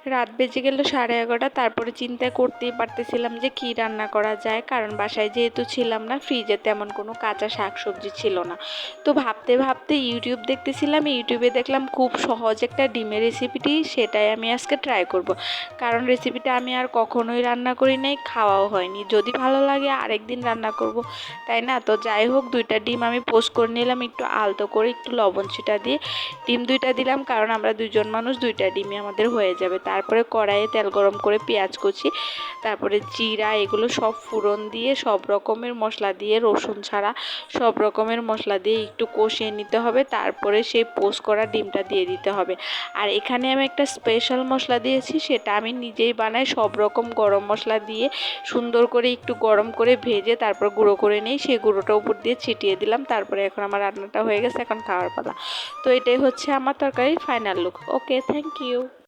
রাত বেজে গেল 11:30। তারপরে চিন্তা করতেই পারতেছিলাম যে কি রান্না করা যায়, কারণ বাসায় যেহেতু ছিলাম না, ফ্রিজে তেমন কোনো কাঁচা শাকসবজি ছিল না। তো ভাবতে ভাবতে ইউটিউব দেখতেছিলাম, ইউটিউবে দেখলাম খুব সহজ একটা ডিমের রেসিপিটি, সেটাই আমি আজকে ট্রাই করব। কারণ রেসিপিটা আমি আর কখনোই রান্না করি নাই, খাওয়াও হয়নি। যদি ভালো লাগে আরেকদিন রান্না করব, তাই না? তো যাই হোক, 2টা ডিম আমি পোস্ট করে নিলাম একটু আলতো করে, একটু লবণ ছিটা দিয়ে। ডিম 2টা দিলাম, কারণ আমরা 2জন মানুষ, 2টা ডিমই আমাদের হয়ে যাবে। তারপরে কড়াইয়ে তেল গরম করে পেঁয়াজ কুচি, তারপরে জিরা, এগুলো সব ফোড়ন দিয়ে, সব রকমের মশলা দিয়ে, রসুন ছাড়া সব রকমের মশলা দিয়ে একটু কষিয়ে নিতে হবে। তারপরে সেই পোস্ট করা ডিমটা দিয়ে দিতে হবে। আর এখানে আমি একটা স্পেশাল মশলা দিয়েছি, সেটা আমি নিজেই বানাই। সব রকম গরম মশলা দিয়ে সুন্দর করে একটু গরম করে ভেজে তারপর গুঁড়ো করে নিই, সেই গুঁড়োটা উপর দিয়ে ছিটিয়ে দিলাম। তারপরে এখন আমার রান্নাটা হয়ে গেছে, এখন খাওয়ার পালা। তো এটাই হচ্ছে আমার তরকারির final look. Okay, thank you.